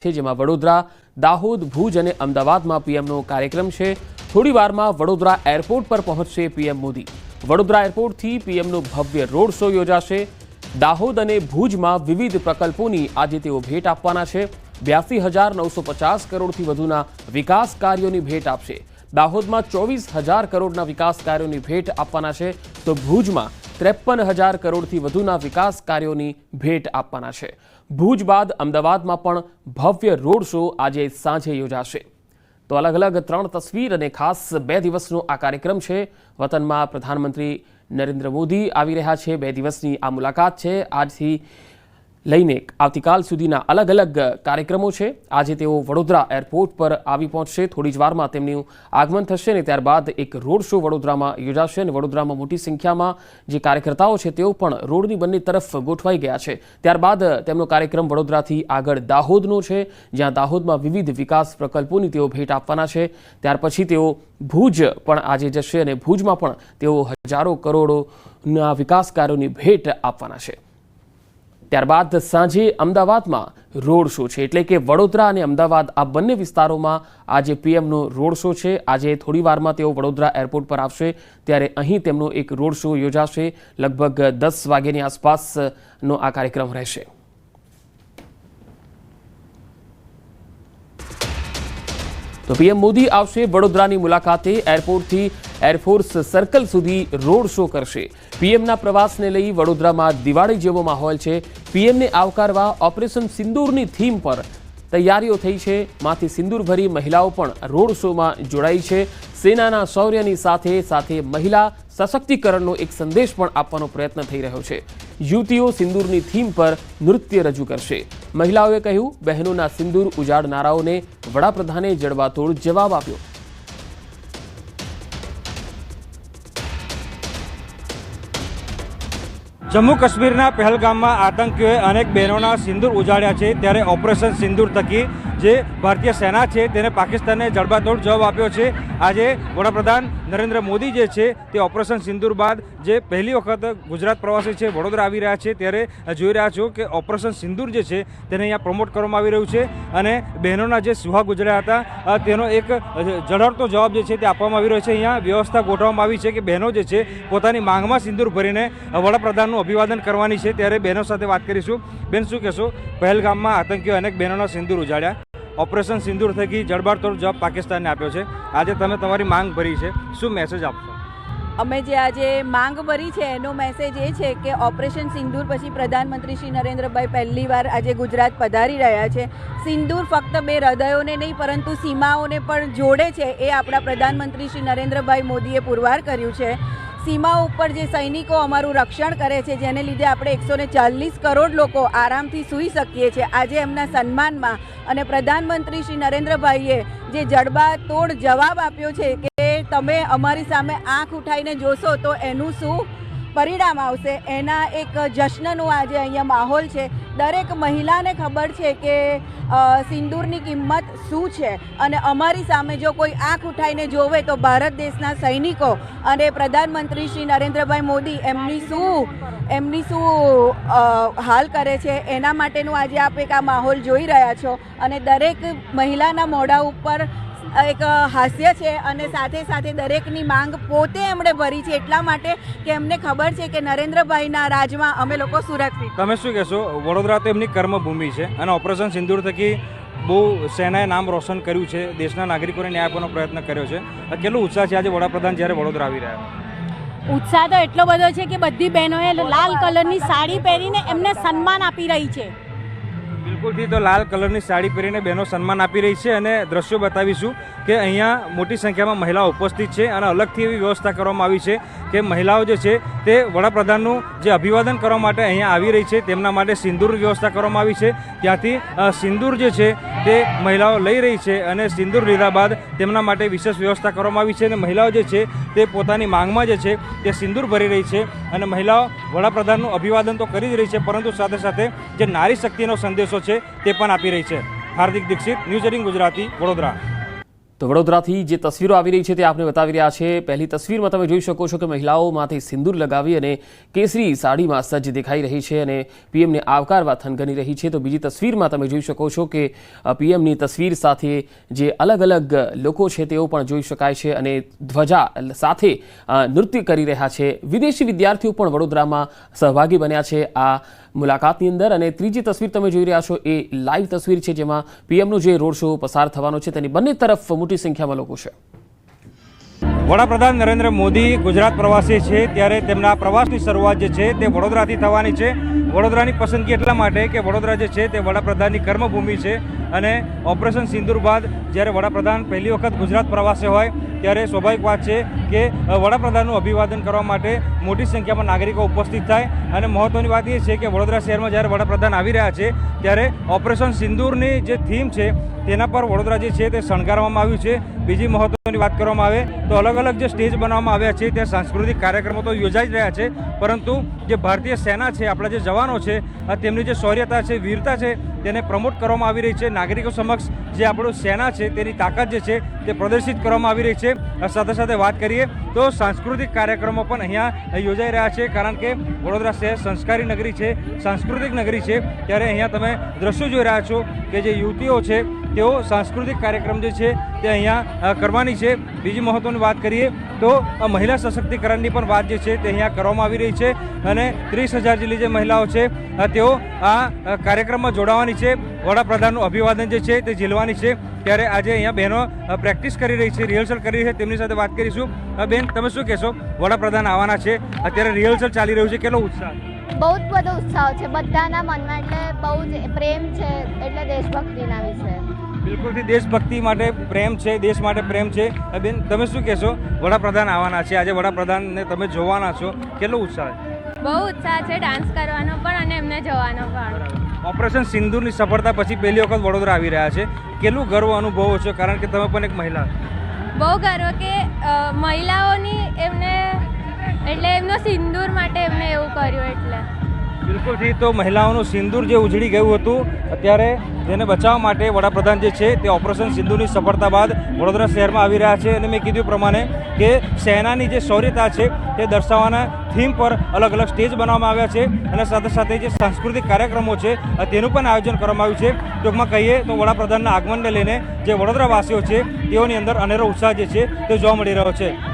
છે, જેમાં વડોદરા, દાહોદ, ભુજ અને અમદાવાદમાં પીએમનો કાર્યક્રમ છે। થોડી વારમાં વડોદરા એરપોર્ટ પર પહોંચશે પીએમ મોદી। વડોદરા એરપોર્ટથી પીએમનો ભવ્ય રોડ શો યોજાશે। દાહોદ અને ભુજમાં વિવિધ પ્રકલ્પોની આજે તેઓ ભેટ આપવાના છે। 82,950 કરોડથી વધુના વિકાસ કાર્યોની ભેટ આપશે। દાહોદમાં 24,000 કરોડના વિકાસ કાર્યોની ભેટ આપવાના છે, તો ભુજમાં 53,000 કરોડથી વધુના વિકાસ કાર્યોની ભેટ આપવાના છે। ભુજ બાદ અમદાવાદમાં પણ ભવ્ય રોડ શો આજે સાંજે યોજાશે। તો અલગ અલગ 3 તસવીર અને ખાસ 2 દિવસનો આ કાર્યક્રમ છે। વતનમાં પ્રધાનમંત્રી નરેન્દ્ર મોદી આવી રહ્યા છે। 2 દિવસની આ મુલાકાત છે। આજથી લઈને આવતીકાલ સુધીના અલગ અલગ કાર્યક્રમો છે। આજે તેઓ વડોદરા એરપોર્ટ પર આવી પહોંચશે। થોડી જ વારમાં તેમનું આગમન થશે અને ત્યારબાદ એક રોડ શો વડોદરામાં યોજાશે અને વડોદરામાં મોટી સંખ્યામાં જે કાર્યકર્તાઓ છે તેઓ પણ રોડની બંને તરફ ગોઠવાઈ ગયા છે। ત્યારબાદ તેમનો કાર્યક્રમ વડોદરાથી આગળ દાહોદનો છે, જ્યાં દાહોદમાં વિવિધ વિકાસ પ્રકલ્પોની તેઓ ભેટ આપવાના છે। ત્યાર પછી તેઓ ભુજ પણ આજે જશે અને ભુજમાં પણ તેઓ હજારો કરોડોના વિકાસ કાર્યોની ભેટ આપવાના છે। ત્યારબાદ સાંજે અમદાવાદમાં રોડ શો છે, એટલે કે વડોદરા અને અમદાવાદ આ બંને વિસ્તારોમાં આજે પીએમનો રોડ શો છે। આજે થોડી વારમાં તેઓ વડોદરા એરપોર્ટ પર આવશે, ત્યારે અહીં તેમનો એક રોડ શો યોજાશે। લગભગ 10 વાગ્યાની આસપાસનો આ કાર્યક્રમ રહેશે। તો પીએમ મોદી આવશે વડોદરાની મુલાકાતે। એરપોર્ટથી એરફોર્સ સર્કલ સુધી રોડ શો કરશે। પીએમના પ્રવાસને લઈ વડોદરામાં દિવાળી જેવો માહોલ છે। પીએમને આવકારવા ઓપરેશન સિંદૂરની થીમ પર તૈયારીઓ થઈ છે। માથે સિંદૂર ભરી મહિલાઓ પણ રોડ શોમાં જોડાઈ છે। સેનાના શૌર્યની સાથે સાથે મહિલા સશક્તિકરણનો એક સંદેશ પણ આપવાનો પ્રયત્ન થઈ રહ્યો છે। યુવતીઓ સિંદૂરની થીમ પર નૃત્ય રજૂ કરશે। મહિલાઓએ કહ્યું, બહેનોના સિંદૂર ઉજાડનારાઓને વડાપ્રધાને જડબાતોડ જવાબ આપ્યો। જમ્મુ કાશ્મીરના પહેલગામમાં આતંકીઓએ અનેક બહેનોના સિંદૂર ઉજાડ્યા છે, ત્યારે ઓપરેશન સિંદૂર થકી જે ભારતીય સેના છે તેને પાકિસ્તાનને જડબાતોડ જવાબ આપ્યો છે। આજે વડાપ્રધાન નરેન્દ્ર મોદી જે છે તે ઓપરેશન સિંદૂર બાદ જે પહેલી વખત ગુજરાત પ્રવાસી છે વડોદરા આવી રહ્યા છે, ત્યારે જોઈ રહ્યા છો કે ઓપરેશન સિંદૂર જે છે તેને અહીંયા પ્રમોટ કરવામાં આવી રહ્યું છે અને બહેનોના જે સુહાગ ઉજળ્યા હતા તેનો એક ઝળહળતો જવાબ જે છે તે આપવામાં આવી રહ્યો છે। અહીંયા વ્યવસ્થા ગોઠવવામાં આવી છે કે બહેનો જે છે પોતાની માંગમાં સિંદૂર ભરીને વડાપ્રધાનનું અભિવાદન કરવાની છે। ત્યારે બહેનો સાથે વાત કરીશું। બેન, શું કહેશો? પહેલગામમાં આતંકીઓ અનેક બહેનોના સિંદૂર ઉજાડ્યા, ઓપરેશન સિંદૂર થકી જડબાતોડ જવાબ પાકિસ્તાનને આપ્યો છે। આજે તમે તમારી માંગ ભરી છે, શું મેસેજ આપશો? અમે જે આજે માંગ ભરી છે એનો મેસેજ એ છે કે ઓપરેશન સિંદૂર પછી પ્રધાનમંત્રી શ્રી નરેન્દ્રભાઈ પહેલીવાર આજે ગુજરાત પધારી રહ્યા છે। સિંદૂર ફક્ત 2 હૃદયોને નહીં પરંતુ સીમાઓને પણ જોડે છે, એ આપણા પ્રધાનમંત્રી શ્રી નરેન્દ્રભાઈ મોદીએ પુરવાર કર્યું છે। સીમાઓ ઉપર જે સૈનિકો અમારું રક્ષણ કરે છે, જેને લીધે આપણે 140 કરોડ લોકો આરામથી સૂઈ શકીએ છીએ, આજે એમના સન્માનમાં અને પ્રધાનમંત્રી શ્રી નરેન્દ્રભાઈએ જે જડબાતોડ જવાબ આપ્યો છે કે તમે અમારી સામે આંખ ઉઠાઈને જોશો તો એનું શું પરિણામ આવશે, એના એક જશ્નનો આજે અહીંયા માહોલ છે। દરેક મહિલાને ખબર છે કે સિંદૂરની કિંમત શું છે અને અમારી સામે જો કોઈ આંખ ઉઠાઈને જોવે તો ભારત દેશના સૈનિકો અને પ્રધાનમંત્રી શ્રી નરેન્દ્રભાઈ મોદી એમની શું હાલ કરે છે, એના માટેનું આજે આપ એક આ માહોલ જોઈ રહ્યા છો। અને દરેક મહિલાના મોઢા ઉપર એક હાસ્ય છે અને સાથે સાથે દરેકની માંગ પોતે એમણે ભરી છે, એટલા માટે કે એમને ખબર છે કે નરેન્દ્રભાઈના રાજમાં અમે લોકો સુરક્ષિત। તમે શું કહેશો? વડોદરા તો એમની કર્મભૂમિ છે અને ઓપરેશન સિંદૂર થકી બહુ સેનાએ નામ રોશન કર્યું છે, દેશના નાગરિકોને ન્યાય આપવાનો પ્રયત્ન કર્યો છે। કેટલો ઉત્સાહ છે આજે વડાપ્રધાન જ્યારે વડોદરા આવી રહ્યા? ઉત્સાહ તો એટલો બધો છે કે બધી બહેનોએ લાલ કલરની સાડી પહેરીને એમને સન્માન આપી રહી છે। બિલકુલથી, તો લાલ કલરની સાડી પહેરીને બહેનો સન્માન આપી રહી છે અને દ્રશ્યો બતાવીશું કે અહીંયા મોટી સંખ્યામાં મહિલાઓ ઉપસ્થિત છે અને અલગથી એવી વ્યવસ્થા કરવામાં આવી છે કે મહિલાઓ જે છે તે વડાપ્રધાનનું જે અભિવાદન કરવા માટે અહીંયા આવી રહી છે તેમના માટે સિંદૂરની વ્યવસ્થા કરવામાં આવી છે। ત્યાંથી સિંદૂર જે છે તે મહિલાઓ લઈ રહી છે અને સિંદૂર લીધા બાદ તેમના માટે વિશેષ વ્યવસ્થા કરવામાં આવી છે અને મહિલાઓ જે છે તે પોતાની માંગમાં જે છે તે સિંદૂર ભરી રહી છે અને મહિલાઓ વડાપ્રધાનનું અભિવાદન તો કરી જ રહી છે પરંતુ સાથે સાથે જે નારી શક્તિનો સંદેશો છે તે પણ આપી રહી છે। હાર્દિક દીક્ષિત, ન્યૂઝ 18 ગુજરાતી, વડોદરા। તો વડોદરાથી જે તસવીરો આવી રહી છે તે આપને બતાવી રહ્યા છે। પહેલી તસવીરમાં તમે જોઈ શકો છો કે મહિલાઓ માથે સિંદૂર લગાવી અને કેસરી સાડીમાં સજ્જ દેખાઈ રહી છે અને પીએમને આવકારવા થનગની રહી છે। તો બીજી તસવીરમાં તમે જોઈ શકો છો કે પીએમની તસવીર સાથે જે અલગ અલગ લોકો છે તેઓ પણ જોઈ શકાય છે અને ધ્વજા સાથે નૃત્ય કરી રહ્યા છે। વિદેશી વિદ્યાર્થીઓ પણ વડોદરામાં સહભાગી બન્યા છે આ મુલાકાતની અંદર। અને ત્રીજી તસવીર તમે જોઈ રહ્યા છો એ લાઈવ તસવીર છે જેમાં પીએમનો જે રોડ શો પસાર થવાનો છે તેની બંને તરફ મોટી સંખ્યામાં લોકો છે। વડાપ્રધાન નરેન્દ્ર મોદી ગુજરાત પ્રવાસે છે ત્યારે તેમના પ્રવાસની શરૂઆત જે છે તે વડોદરાથી થવાની છે। વડોદરાની પસંદગી એટલા માટે કે વડોદરા જે છે તે વડાપ્રધાનની કર્મભૂમિ છે અને ઓપરેશન સિંદૂર બાદ જ્યારે વડાપ્રધાન પહેલી વખત ગુજરાત પ્રવાસે હોય ત્યારે સ્વાભાવિક વાત છે કે વડાપ્રધાનનું અભિવાદન કરવા માટે મોટી સંખ્યામાં નાગરિકો ઉપસ્થિત થાય। અને મહત્ત્વની વાત એ છે કે વડોદરા શહેરમાં જ્યારે વડાપ્રધાન આવી રહ્યા છે ત્યારે ઓપરેશન સિંદૂરની જે થીમ છે તેના પર વડોદરા જે છે તે શણગારવામાં આવ્યું છે। બીજી મહત્ત્વની વાત કરવામાં આવે તો અલગ અલગ જે સ્ટેજ બનાવવામાં આવ્યા છે ત્યાં સાંસ્કૃતિક કાર્યક્રમો તો યોજાઈ જ રહ્યા છે, પરંતુ જે ભારતીય સેના છે, આપણા જે જવાનો છે, તેમની જે શૌર્યતા છે, વીરતા છે તેને પ્રમોટ કરવામાં આવી રહી છે। નાગરિકો સમક્ષ જે આપણું સેના છે તેની તાકાત જે છે તે પ્રદર્શિત કરવામાં આવી રહી છે। સાથે સાથે વાત કરીએ તો સાંસ્કૃતિક કાર્યક્રમો પણ અહીંયા યોજાઈ રહ્યા છે, કારણ કે વડોદરા શહેર સંસ્કારી નગરી છે, સાંસ્કૃતિક નગરી છે। ત્યારે અહીંયા તમે દ્રશ્યો જોઈ રહ્યા છો કે જે યુવતીઓ છે તેઓ સાંસ્કૃતિક કાર્યક્રમ જે છે તે અહીંયા કરવાની છે। બીજી મહત્ત્વની વાત કરીએ તો મહિલા સશક્તિકરણની પણ વાત જે છે તે અહીંયા કરવામાં આવી રહી છે અને 30,000 જેટલી જે મહિલાઓ છે તેઓ આ કાર્યક્રમમાં જોડાવાની છે। વડાપ્રધાનનું અભિવાદન જે છે તે ઝીલવાની છે। ત્યારે આજે અહીંયા બહેનો પ્રેક્ટિસ કરી રહી છે, રિહર્સલ કરી રહી છે, તેમની સાથે વાત કરીશું। બેન, તમે શું કહેશો? વડાપ્રધાન આવવાના છે, અત્યારે રિહર્સલ ચાલી રહ્યું છે, કેટલો ઉત્સાહ? બહુ જ બધો ઉત્સાહ છે બધાના મનમાં, એટલે બહુ જ પ્રેમ છે, એટલે દેશભક્તિના વિશે બિલકુલથી દેશભક્તિ માટે પ્રેમ છે, દેશ માટે પ્રેમ છે। બેન, તમે શું કહેશો? વડાપ્રધાન આવવાના છે, આજે વડાપ્રધાનને તમે જોવાના છો, કેટલો ઉત્સાહ? બહુ ઉત્સાહ છે ડાન્સ કરવાનો પણ અને એમને જોવાનો પણ। ઓપરેશન સિંદૂરની સફળતા પછી પહેલી વખત વડોદરા આવી રહ્યા છે, કેટલું ગર્વ અનુભવો છો, કારણ કે તમે પણ એક મહિલા? બહુ ગર્વ કે મહિલાઓની એમને એટલે એમનો સિંદૂર માટે એમને એવું કર્યું એટલે બિલકુલથી તો મહિલાઓનું સિંદૂર જે ઉજળી ગયું હતું અત્યારે તેને બચાવવા માટે વડાપ્રધાન જે છે તે ઓપરેશન સિંદૂરની સફળતા બાદ વડોદરા શહેરમાં આવી રહ્યા છે। અને મેં કીધું પ્રમાણે કે સેનાની જે શૌર્યતા છે તે દર્શાવવાના થીમ પર અલગ અલગ સ્ટેજ બનાવવામાં આવ્યા છે અને સાથે સાથે જે સાંસ્કૃતિક કાર્યક્રમો છે તેનું પણ આયોજન કરવામાં આવ્યું છે। ટૂંકમાં કહીએ તો વડાપ્રધાનના આગમનને લઈને જે વડોદરાવાસીઓ છે તેઓની અંદર અનેરો ઉત્સાહ જે છે તે જોવા મળી રહ્યો છે।